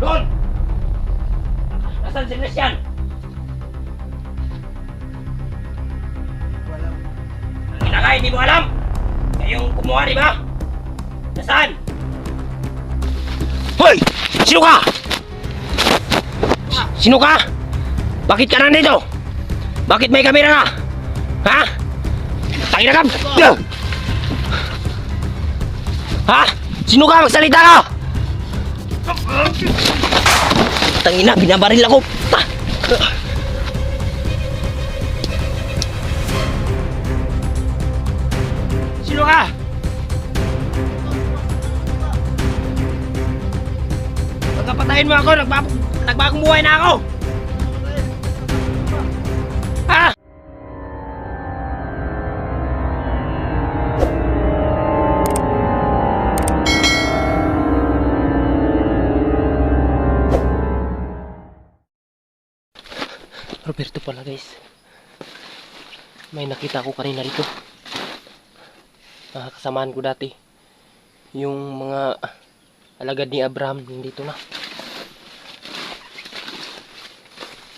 Doon! Nasaan si Christian? Wala. Ang inakay, hindi mo alam! Kayong kumuha, di ba? Nasaan? Hoy! Sino ka? Sino ka? Bakit ka nandito? Bakit may kamera na? Ha? Tangina ka! Ha? Sino ka? Magsalita ka! Tangina, binabaril ako! Sino ka? Pagkapatayin mo ako, nagbagong buhay na ako! Ha? Roberto pala guys. May nakita ko kanina rito. Kasamaan ko dati. Yung mga alagad ni Abraham nandito na.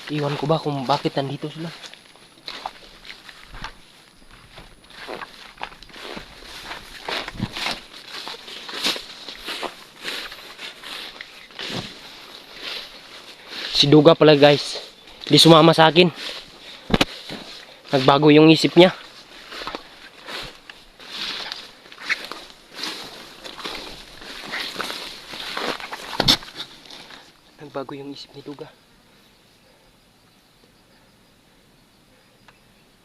Iwan ko ba kung bakit nandito sila. Si Duga pala guys. Di sumama sa akin. Nagbago yung isip niya. Nagbago yung isip ni Duga.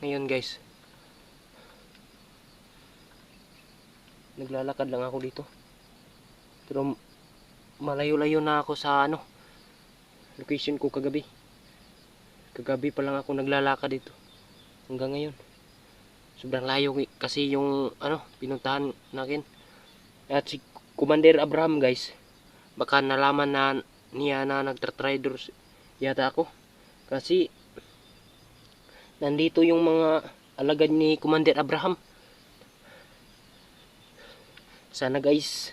Ngayon guys, naglalakad lang ako dito. Pero malayo-layo na ako sa location ko kagabi. Kagabi pa lang ako naglalakad dito. Hanggang ngayon. Sobrang layo kasi yung pinuntahan natin. At si Commander Abraham guys, baka nalaman na niya na nagtra-trader yata ako. Kasi nandito yung mga alagad ni Commander Abraham. Sana guys,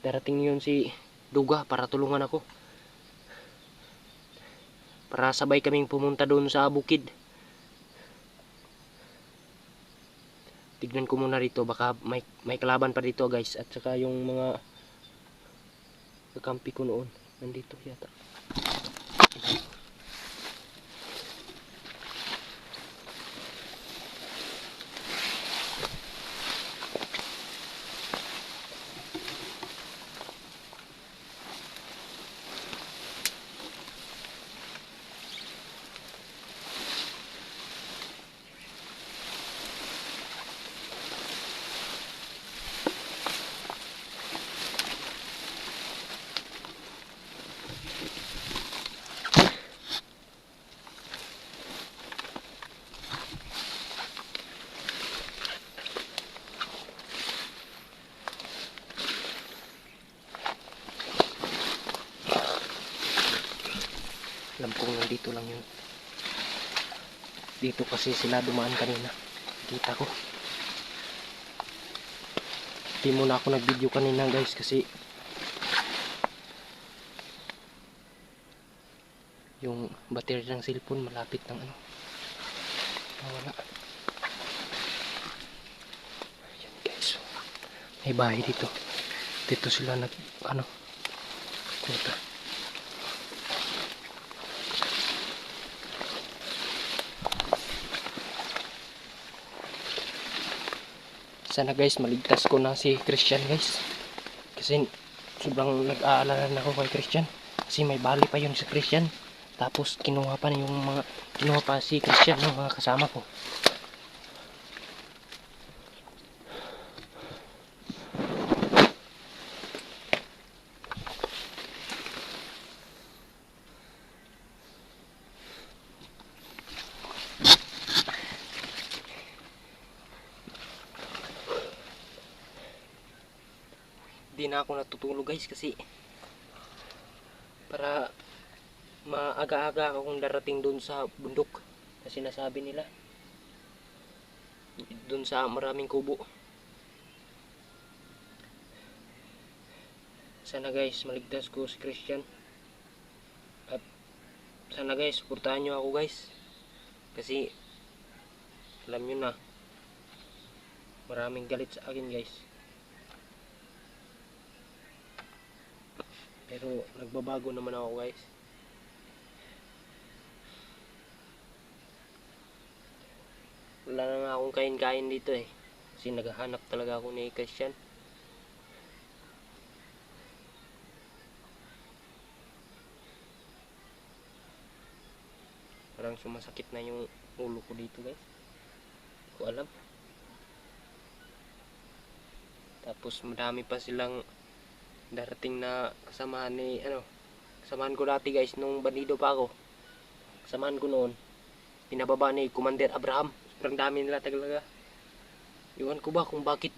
darating yun si Duga para tulungan ako. Para sabay kaming pumunta doon sa bukid. Tignan ko muna rito, baka may kalaban pa dito guys. At saka yung mga kakampi ko noon nandito yata. Alam kong nandito lang yun. Dito kasi sila dumaan kanina. Kita ko. Di muna ako nag-video kanina guys kasi yung battery ng cellphone malapit ng nawala. Ayan guys. May bahay dito. Dito sila punta. Sana guys maligtas ko na si Christian guys. Kasi sobrang nag-aalala na ako kay Christian. Kasi may bali pa yun si Christian. Tapos kinuha pa si Christian ng mga kasama ko. Di na ako natutulog guys kasi para maaga-aga akong darating dun sa bundok na sinasabi nila, dun sa maraming kubo. sana guys maligtas ko si Christian. At sana guys suportahan nyo ako guys. Kasi alam nyo na, maraming galit sa akin guys. Pero nagbabago naman ako guys. Wala na nga akong kain-kain dito eh. Kasi naghahanap talaga ako ni Christian. Parang sumasakit na yung ulo ko dito guys. Hindi ko alam. Tapos madami pa silang darating na kasamahan ni kasamahan ko dati guys nung bandido pa ako. Kasamahan ko noon. Pinababa ni Commander Abraham. Sobrang dami nila talaga. Iwan ko ba kung bakit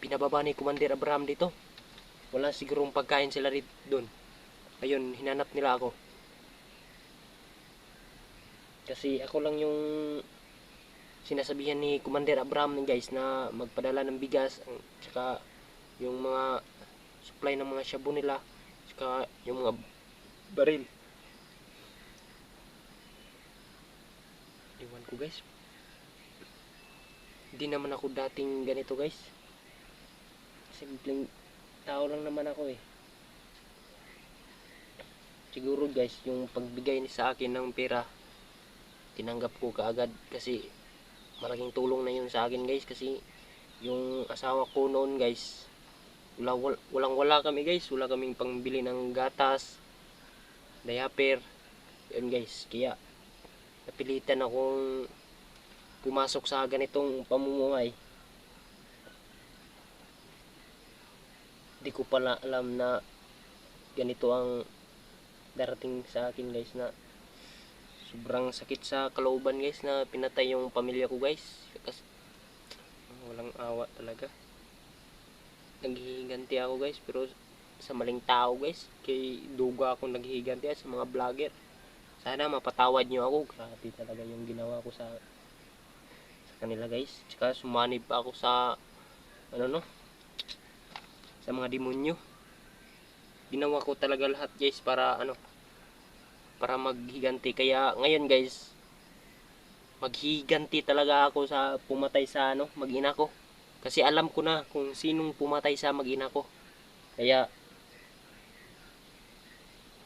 pinababa ni Commander Abraham dito. Wala sigurong pagkain sila dito doon. Ayun, hinanap nila ako. Kasi ako lang yung sinasabihan ni Commander Abraham guys na magpadala ng bigas, tsaka yung mga supply ng mga shabu nila, tsaka yung mga baril. Iwan ko guys. Hindi naman ako dating ganito guys. Simpleng tao lang naman ako eh. Siguro guys, yung pagbigay sa akin ng pera, tinanggap ko kaagad kasi malaking tulong na yun sa akin guys. Kasi yung asawa ko noon guys, walang kami guys. Wala kaming pangbili ng gatas, diaper. Yun guys, kaya napilitan akong pumasok sa ganitong pamumuhay. Di ko pala alam na ganito ang darating sa akin guys, na sobrang sakit sa kalooban guys na pinatay yung pamilya ko guys. Kasi walang awa talaga. Naghihiganti ako guys, pero sa maling tao guys. Kay duga akong naghihiganti sa mga vlogger. Sana mapatawad nyo ako. Grabe talaga yung ginawa ko sa kanila guys. Tsaka sumanib pa ako sa sa mga demonyo. Ginawa ko talaga lahat guys para para maghiganti. Kaya ngayon guys, maghiganti talaga ako sa pumatay sa mag-ina ko. Kasi alam ko na kung sinong pumatay sa mag-ina ko. Kaya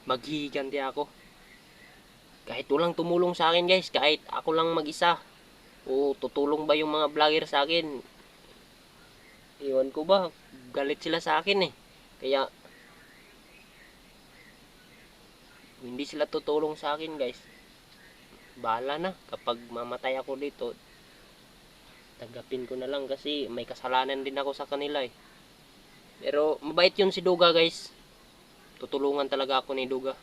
maghiganti ako. Kahit walang tumulong sa akin guys, kahit ako lang mag-isa, o tutulong ba yung mga vlogger sa akin, iwan ko ba, galit sila sa akin eh. Kaya hindi sila tutulong sa akin guys, bahala na. Kapag mamatay ako dito, tagapin ko na lang kasi may kasalanan din ako sa kanila eh. Pero mabait yun si Duga guys. Tutulungan talaga ako ni Duga.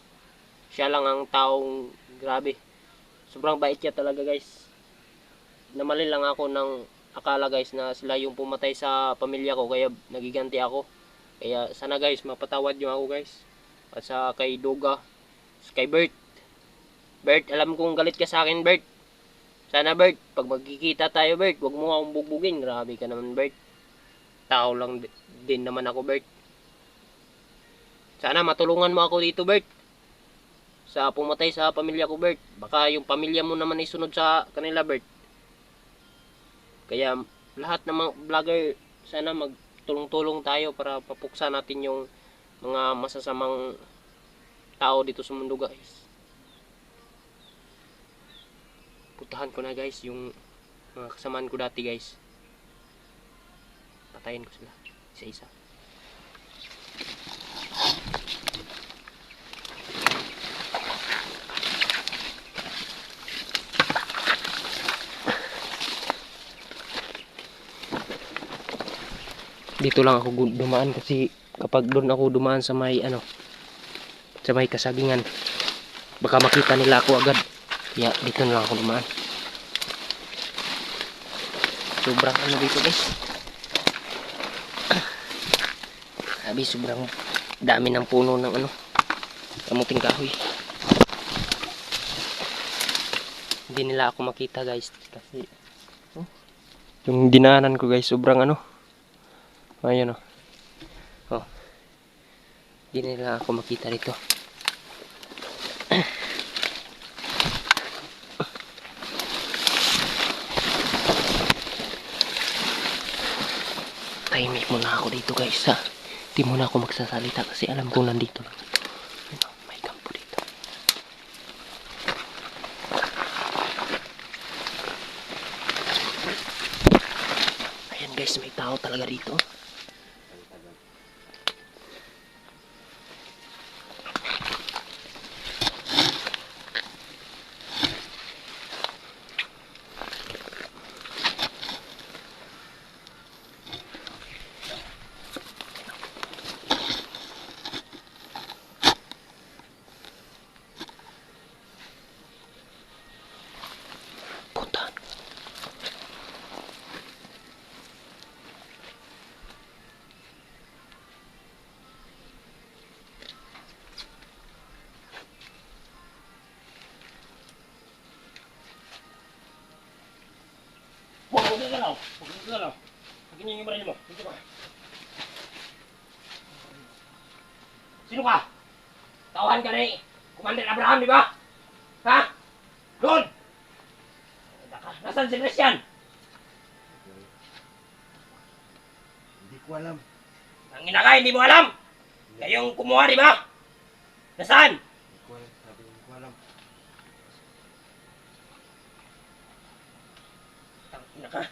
Siya lang ang taong grabe. Sobrang bait niya talaga guys. Namali lang ako ng akala guys na sila yung pumatay sa pamilya ko, kaya nagiganti ako. Kaya sana guys mapatawad nyo ako guys. At sa kay Duga, kay Bert. Bert, alam kong galit ka sa akin Bert. Sana Bert, pag magkikita tayo Bert, wag mo akong bugbugin. Grabe ka naman Bert. Tao lang din naman ako Bert. Sana matulungan mo ako dito Bert, sa pumatay sa pamilya ko Bert. Baka yung pamilya mo naman isunod sa kanila Bert. Kaya lahat ng mga vlogger, sana magtulong-tulong tayo para papuksa natin yung mga masasamang tao dito sa mundo guys. Putahan ko na guys yung mga kasamaan ko dati guys. Patayin ko sila isa-isa. Dito lang ako dumaan kasi kapag doon ako dumaan sa may sa may kasagingan, baka makita nila ako agad. Kaya dito na lang ako dumaan. Sobrang dito guys. Sabi sobrang dami ng puno ng kamuting kahoy. Hindi nila ako makita guys kasi yung dinaanan ko guys sobrang ayun oh. Hindi nila ako makita dito. Tahimik muna ako dito guys ha. Hindi muna ako magsasalita kasi alam kong nandito lang. May kampo dito. Ayan guys, may tao talaga dito. Puntahan. Huwag mo gagalaw. Huwag mo gagalaw. Pagin niyo yung baril mo. Dito ka. Sino ka? Tawahan ka ni Commander Abraham, di ba? Ha? Doon! Nasaan si Christian? Hindi ko alam. Ang inakay, hindi mo alam? Kayong kumuha, di ba? Nasaan? Hindi ko alam. Sabi hindi ko alam. Tangina ka.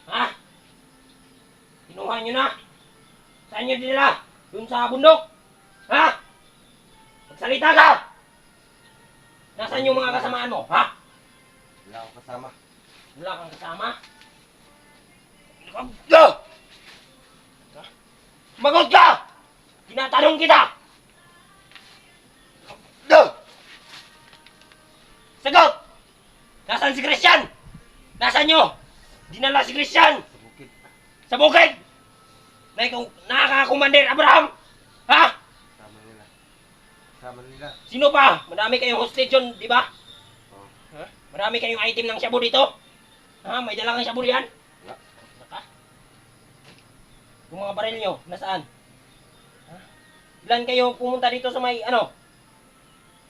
Ha? Kinuha nyo na? Saan nyo dinala? Doon sa bundok? Ha? Magsalita ka! Nasaan yung mga kasamaan mo? Ha? Wala akong kasama. Wala kang kasama? Go! Magot ka! Tinatanong kita! Go! Sagot! Nasaan si Christian? Nasaan nyo? Dinala si Christian! Sa bukid. Sa bukid! Nakaka-Commander Abraham! Ha? Kasama nila. Kasama nila. Sino pa? Madami kayong hostage yun, di ba? Oh. Ha? Marami kayong item ng shabu dito? Ha? May dala kang shabu yan? Wala. Naka? Yung mga baril nyo, nasaan? Ha? Ilan kayo pumunta dito sa may ano?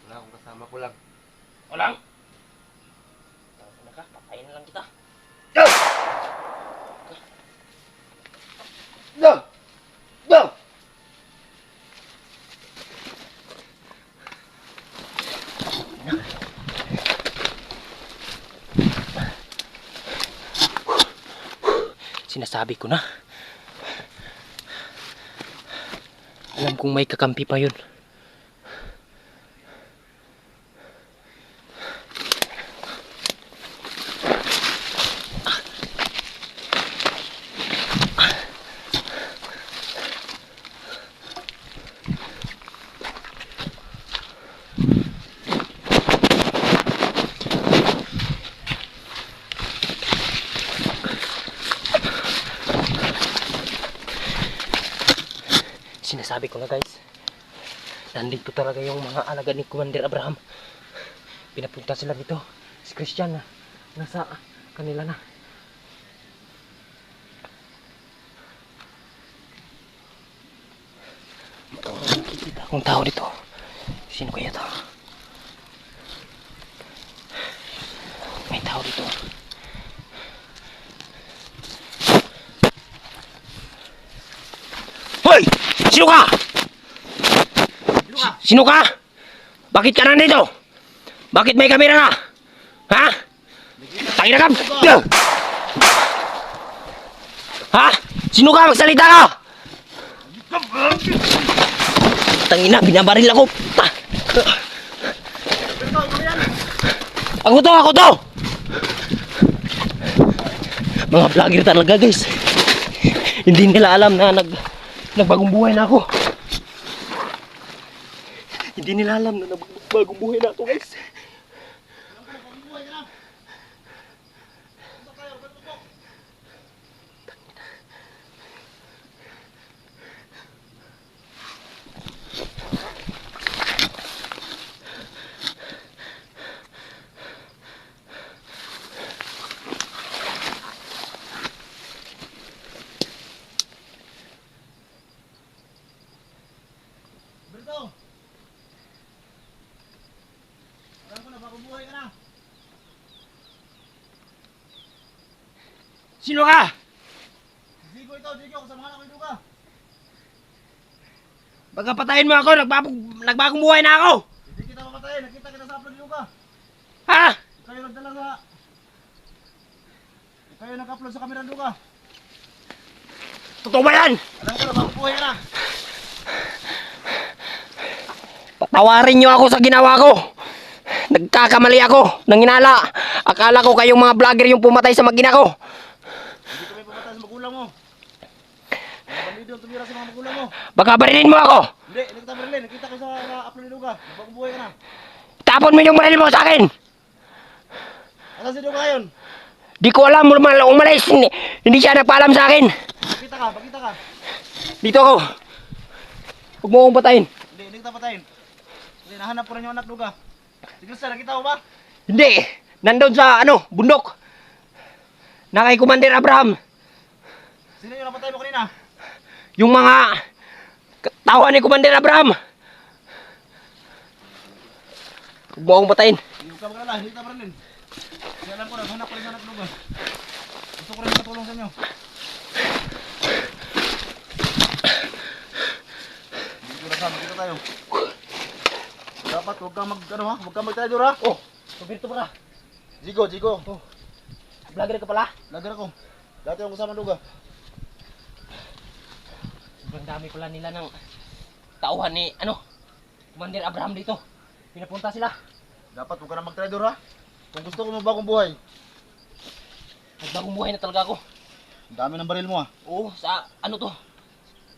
Wala akong kasama ko lang. Walang? Naka, patayin na lang kita. Go! Go! Go! Sinasabi ko na. Alam kong may kakampi pa yun. Sinasabi ko na guys, nandito talaga yung mga alagad ni Commander Abraham. Pinapunta sila dito. Si Christian na nasa kanila na. Nakikita akong tao dito. Sino kaya to? May tao dito. Hoy! Sino ka? Sino ka? Bakit ka nandito? Bakit may kamera ka? Ha? Tangina ka! Ha? Sino ka? Magsalita ka! Tangina, binabaril ako! Ako to! Mga vlogger talaga guys. Hindi nila alam na nagbagong buhay na ako. Hindi nila alam na nagbagong buhay na ako guys. Sino ka? Zigo ito, Zigo. Kasama ka ng Duga. Baka patayin mo ako, nagbagong buhay na ako. Hindi kita mapatayin. Nakita kita sa upload ni Duga. Ha? Ikaw yung nagdala sa... Ikaw yung nag-upload sa kamera ng Duga. Totoo ba yan? Alam ko na, mabubuhay ka na. Patawarin niyo ako sa ginawa ko. Nagkakamali ako, nanginala. Akala ko kayong mga vlogger yung pumatay sa magina ko. Hindi kami pumatay sa magulang mo. Mga pamilya yung tumira sa mga magulang mo. Baka barilin mo ako. Hindi, nakita mo rin. Nakita ko sa upload ni Duga. Mabubuhay ka na. Tapon mo yung baril mo sa akin. Asan si Duga ngayon? Di ko alam, umalis. Hindi siya nagpaalam sa akin. Bakita ka, bakita ka. Dito ako. Huwag mo akong patayin. Hindi kita patayin. Hindi, nahanap ko rin yung anak Duga. Sige sir, nakita mo ba? Hindi. Nandun sa, bundok. Na kay Commander Abraham. Sino yung napatay mo kanina? Yung mga katawan ni Commander Abraham. Huwag mo akong patayin. Hindi ka magalala, hindi kita marilin. Kasi alam ko na, hanap ko rin yung anak Duga. Gusto ko rin makatulong sa inyo. Hindi ko nasama, kita tayo. Dapat huwag kang huwag kang magtayo ha. Oh, Roberto pala. Jigo, Jigo. Oh, vlogger ka pala. Lagar ako. Dati yung kasama Duga. Sobrang dami pala nila ng tauhan ni, Commander Abraham dito. Pinapunta sila. Dapat huwag ka na mag-trader ha. Kung gusto ko mabagong buhay. Nagbagong buhay na talaga ako. Ang dami ng baril mo ha. Oo, sa,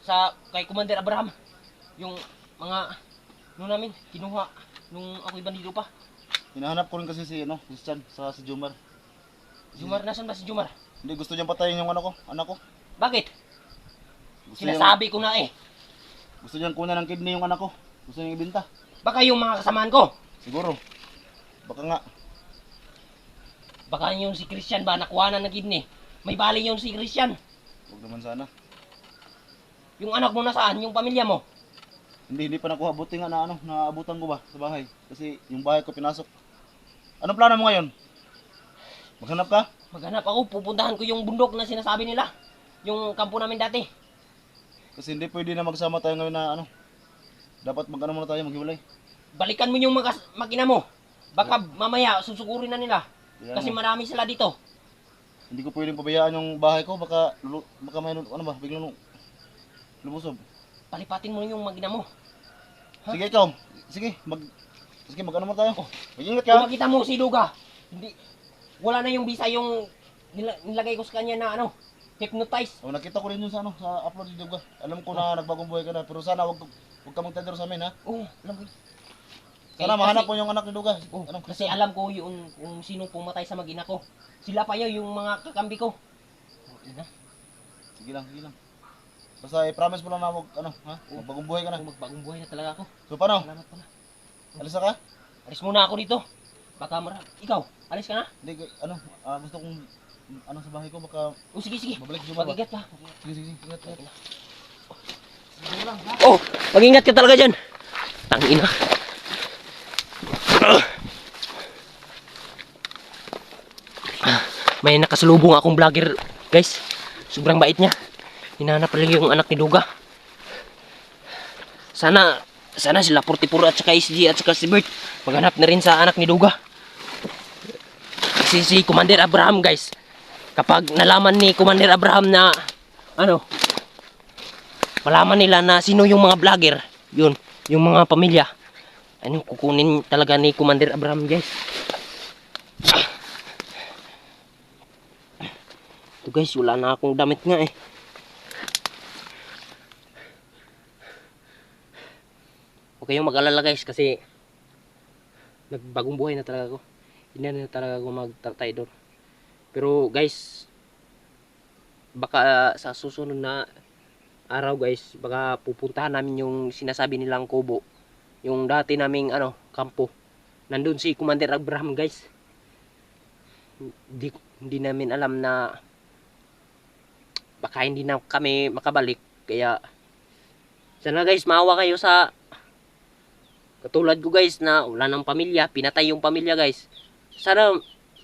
sa kay Commander Abraham. Yung mga, namin, kinuha nung ako'y bandido pa. Hinahanap ko rin kasi si Chan, si Jumar. Jumar, nasan ba si Jumar? Hindi gusto niyang patayin yung anak ko. Bakit? Gusto Sinasabi ko na eh. Gusto niyang kunan ng kidney yung anak ko. Gusto niyang ibenta. Baka yung mga kasamaan ko. Siguro. Baka nga. Baka yung si Christian ba, nakuha na ng kidney. May bali yung si Christian. Huwag naman sana. Yung anak mo nasaan, yung pamilya mo. Hindi pa nakuha. Buti nga na naabutan ko ba sa bahay. Kasi yung bahay ko pinasok. Anong plano mo ngayon? Maghanap ka? Maghanap ako, pupuntahan ko yung bundok na sinasabi nila. Yung kampo namin dati. Kasi hindi pwede na magsama tayo ngayon na dapat muna tayo maghiwalay. Balikan mo yung makina mo. Baka mamaya susugurin na nila. Yan Kasi mo. marami sila dito. Hindi ko pwedeng pabayaan yung bahay ko. Baka may biglang lumusob. Palipatin mo yung makina mo. Ha? Sige ikaw. Sige, magano mo tayo. Mag-ingat ka. Kung makita mo si Duga, hindi, wala na yung visa yung nilagay ko sa kanya na hypnotize. Nakita ko rin yun sa upload ni Duga. Alam ko na nagbagong buhay ka na. Pero sana wag ka magtadero sa amin ha. Oo, alam ko. Sana mahanap mo yung anak ni Duga. Oh, kasi alam ko yung kung sino pumatay sa mag-ina ko. Sila pa yun, yung mga kakambi ko. Ina, Sige lang. Basta i-promise mo lang na magbagong buhay ka na. magbagong buhay na talaga ako. So paano? Salamat pala. Alis na ka? Alis muna ako dito. Baka ikaw, alis ka na? Hindi, gusto kong sa bahay ko baka Oh, sige. babalik yung baba. Mag-ingat ka. Sige, ingat. Oh, mag-ingat ka talaga dyan. Tangina. May nakasalubong akong vlogger, guys. Sobrang bait niya. Hinahanap lang yung anak ni Duga. Sana sila 44 at saka SG at saka si Bert maghanap na rin sa anak ni Duga. Kasi si Commander Abraham, guys, kapag nalaman ni Commander Abraham na malaman nila na sino yung mga vlogger, yun, yung mga pamilya, kukunin talaga ni Commander Abraham, guys. Ito guys, wala na akong damit nga eh. Huwag kayong mag-alala guys kasi nagbagong buhay na talaga ako. Hindi na talaga ako mag-traidor. Pero guys, baka sa susunod na araw guys, baka pupuntahan namin yung sinasabi nilang kubo. Yung dati naming kampo. Nandun si Commander Abraham guys. Hindi namin alam na baka hindi na kami makabalik. Kaya sana guys, maawa kayo sa katulad ko guys na wala ng pamilya, pinatay yung pamilya guys. Sana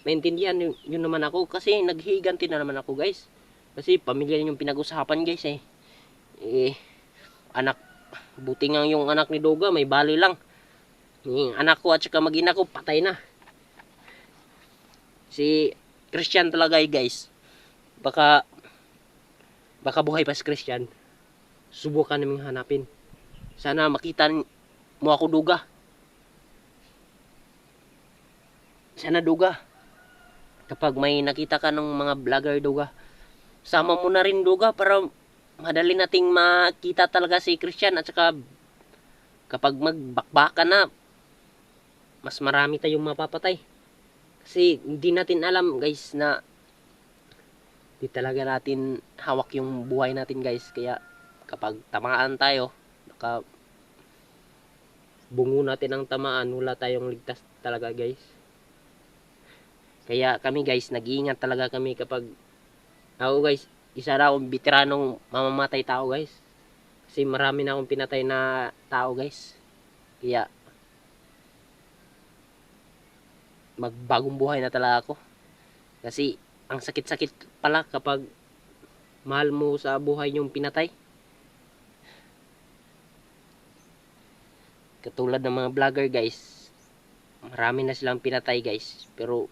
maintindihan yun naman ako kasi naghiganti na naman ako guys. Kasi pamilya yung pinag-usapan guys eh. Anak, buti nga yung anak ni Doga may bali lang. Yung anak ko at saka mag-ina ko patay na. Si Christian talaga guys. Baka buhay pa si Christian. Subukan naming hanapin. Sana makita mo ako Doga. Sana Doga. Kapag may nakita ka ng mga vlogger Doga, sama mo na rin Doga para madali nating makita talaga si Christian at saka kapag magbakbakan na mas marami tayong mapapatay. Kasi hindi natin alam guys na di talaga natin hawak yung buhay natin guys. Kaya kapag tamaan tayo, baka bungo natin ang tamaan, wala tayong ligtas talaga guys. Kaya kami guys, nag-iingat talaga kami kapag ako guys, isa na akong veteranong mamamatay tao guys. Kasi marami na akong pinatay na tao guys. Kaya magbagong buhay na talaga ako. Kasi ang sakit-sakit pala kapag mahal mo sa buhay yung pinatay. Katulad ng mga vlogger guys, marami na silang pinatay guys, pero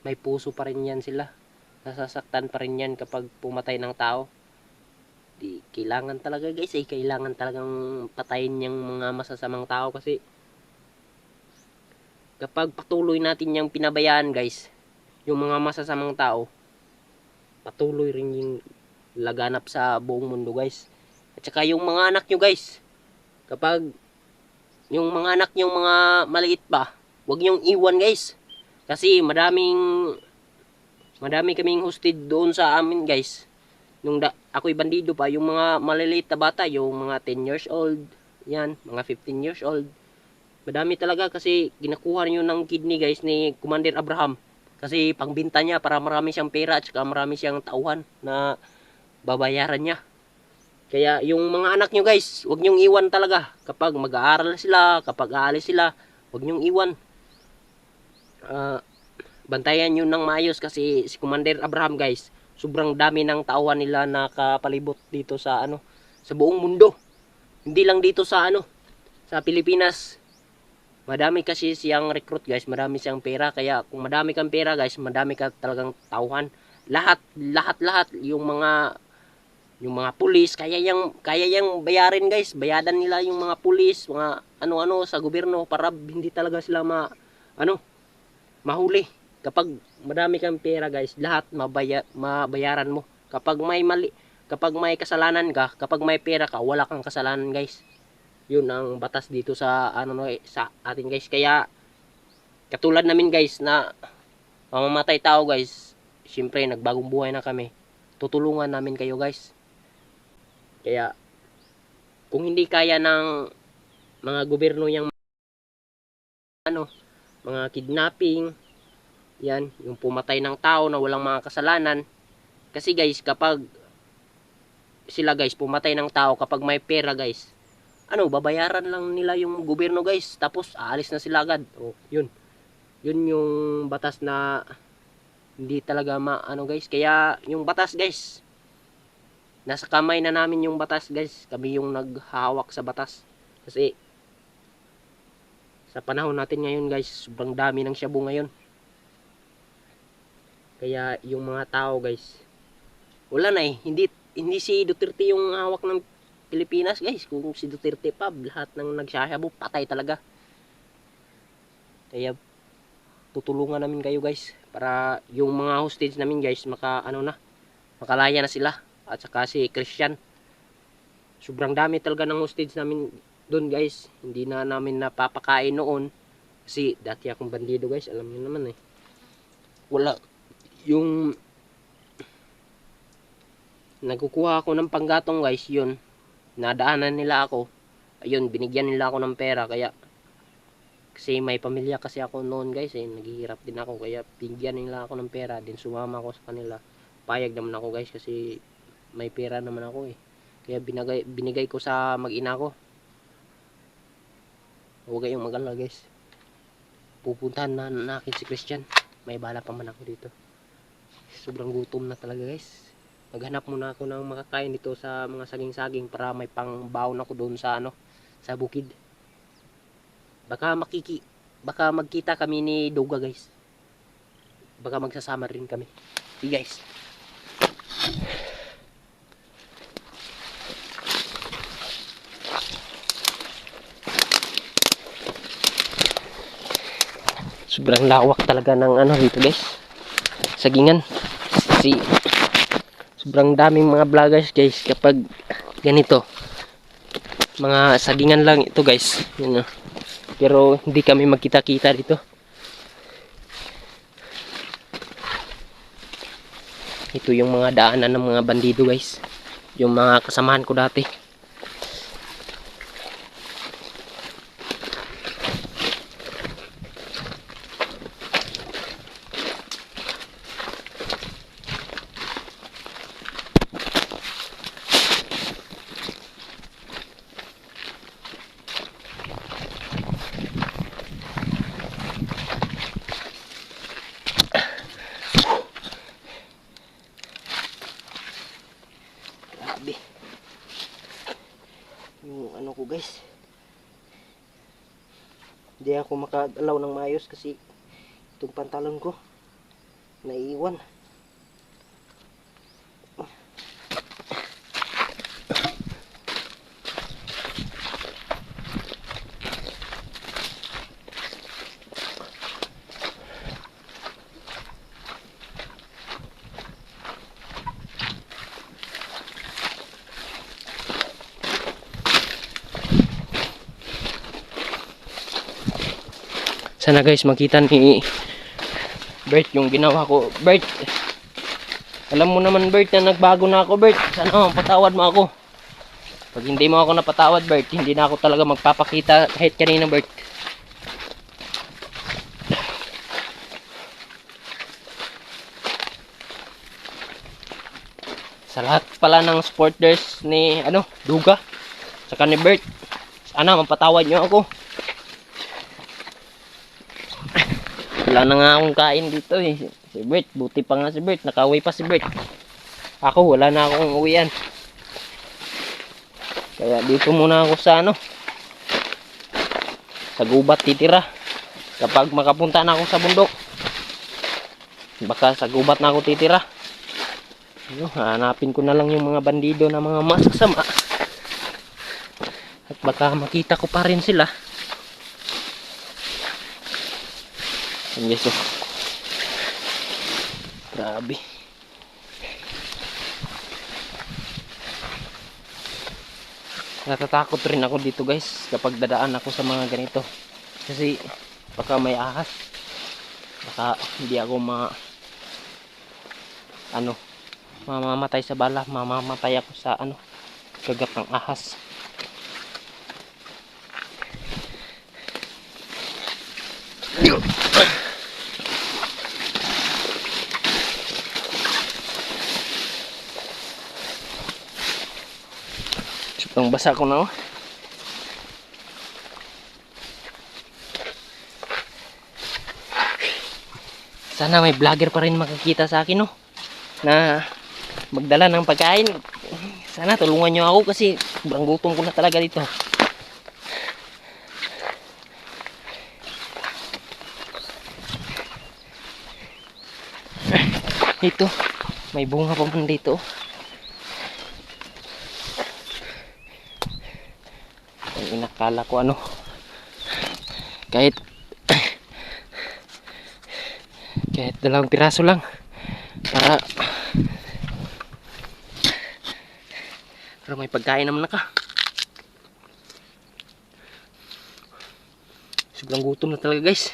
may puso pa rin yan sila. Nasasaktan pa rin yan kapag pumatay ng tao. Di, kailangan talaga guys kailangan talagang patayin yung mga masasamang tao kasi kapag patuloy natin yung pinabayaan guys, yung mga masasamang tao, patuloy rin yung laganap sa buong mundo guys. At saka yung mga anak nyo guys, kapag yung mga anak nyo mga maliit pa, huwag nyong iwan guys. Kasi madami kaming hosted doon sa amin guys. Ako'y bandido pa, yung mga maliliit na bata, yung mga 10 years old, yan, mga 15 years old. Madami talaga kasi ginakuha niyo ng kidney guys ni Commander Abraham. Kasi pangbenta niya para marami siyang pera at saka marami siyang tauhan na babayaran niya. Kaya yung mga anak nyo guys, huwag nyong iwan talaga. Kapag mag-aaral sila, kapag aalis sila, huwag nyong iwan. Bantayan nyo ng maayos kasi si Commander Abraham guys, sobrang dami ng tauhan nila nakapalibot dito sa sa buong mundo. Hindi lang dito sa sa Pilipinas. Madami kasi siyang recruit guys, marami siyang pera. Kaya kung madami kang pera guys, madami ka talagang tauhan. Lahat yung mga pulis, kaya yang bayarin guys. Bayadan nila yung mga pulis, mga ano sa gobyerno para hindi talaga sila mahuli. Kapag madami kang pera guys, lahat mabayaran mo. Kapag may kasalanan ka, kapag may pera ka, wala kang kasalanan guys. Yun ang batas dito sa sa atin guys. Kaya katulad namin guys na mamamatay tao guys, syempre nagbagong buhay na kami. Tutulungan namin kayo guys. Kaya kung hindi kaya ng mga gobyerno yung mga kidnapping, yan, yung pumatay ng tao na walang mga kasalanan. Kasi guys, kapag sila guys pumatay ng tao, kapag may pera guys, babayaran lang nila yung gobyerno guys, tapos aalis na sila agad. Yun yung batas na hindi talaga guys. Kaya yung batas guys, nasa kamay na namin yung batas guys. Kami yung naghahawak sa batas. Kasi sa panahon natin ngayon guys, sobrang dami ng shabu ngayon. Kaya yung mga tao guys, wala na hindi si Duterte yung hawak ng Pilipinas guys. Kung si Duterte pa, lahat ng nagsashabu patay talaga. Kaya tutulungan namin kayo guys para yung mga hostage namin guys makalaya na sila. At saka si Christian, sobrang dami talaga ng hostage namin doon guys. Hindi na namin napapakain noon kasi dati akong bandido guys, alam niyo naman wala yung nagkukuha ako ng panggatong guys, yun nadaanan nila ako, ayun binigyan nila ako ng pera. Kaya kasi may pamilya kasi ako noon guys naghihirap din ako, kaya binigyan nila ako ng pera, din sumama ako sa kanila. Payag naman ako guys kasi may pera naman ako kaya binigay ko sa mag-ina ko. Huwag kayong mag-alala guys, pupuntahan na natin si Christian. may bala pa man ako dito. Sobrang gutom na talaga guys. Maghanap muna ako ng makakain dito sa mga saging-saging para may pangbaon ako doon sa ano, sa bukid. Baka magkita kami ni Duga guys. Baka magsasama rin kami. Okay guys. Sobrang lawak talaga ng ano dito guys. Sagingan. Kasi sobrang daming mga vloggers guys kapag ganito. Mga sagingan lang ito guys. Yun, pero hindi kami magkita-kita dito. Ito yung mga daanan ng mga bandido guys. Yung mga kasamahan ko dati. Grabe. Yung ano ko guys. Hindi ako makagalaw ng maayos kasi itong pantalon ko naiiwan. Sana guys makita ni Bert yung ginawa ko. Bert, alam mo naman Bert na nagbago na ako Bert. Sana patawad mo ako. Pag hindi mo ako napatawad Bert, hindi na ako talaga magpapakita kahit kanina Bert. Sa lahat pala ng supporters ni ano, Duga, saka ni Bert, sana mapatawad nyo ako. Wala na nga akong kain dito eh. Si Bert, buti pa nga si Bert, nakauwi pa si Bert. Ako, wala na akong uwian. Kaya dito muna ako sa ano, sa gubat titira. Kapag makapunta na ako sa bundok, baka sa gubat na ako titira. Hanapin ko na lang yung mga bandido na mga masasama. At baka makita ko pa rin sila. Yes, oh. Grabe. Natatakot rin ako dito guys kapag dadaan ako sa mga ganito. Kasi baka may ahas. Baka hindi ako mamamatay sa bala, mamamatay ako sa ano, kagat ng ahas. Sobrang basa ko na oh. Sana may vlogger pa rin makakita sa akin oh, na magdala ng pagkain. Sana tulungan nyo ako kasi sobrang gutom ko na talaga dito. Ito, may bunga pa man dito. Ang inakala ko ano, kahit dalawang piraso lang para may pagkain naman na ka. Sobrang gutom na talaga guys.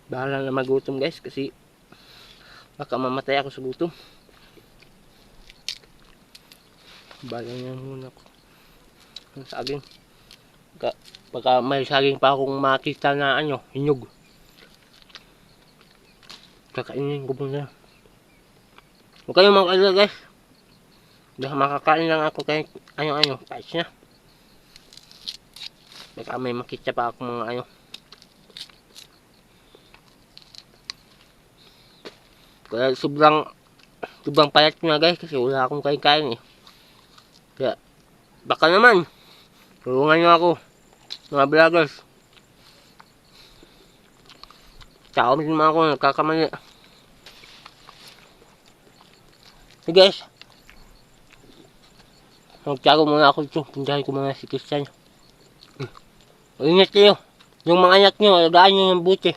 Bahala na magutom guys kasi baka mamatay ako sa gutom. Bahala na muna ako ng saging. Baka may saging pa akong makita na ano, hinyog. Kakainin ko muna. Huwag kayong mag-alala guys. Dahil makakain lang ako kahit ano-ano. Pais na. Baka may makita pa ako mga ano. Kaya sobrang payat na guys kasi wala akong kain-kain eh. Kaya baka naman tulungan nyo ako mga vloggers. Tao din naman ako nagkakamali. Hey guys, magtiyago muna ako dito. Pundahan ko muna si Christian. Ingat kayo. Yung mga anak nyo, alagaan nyo ng buti.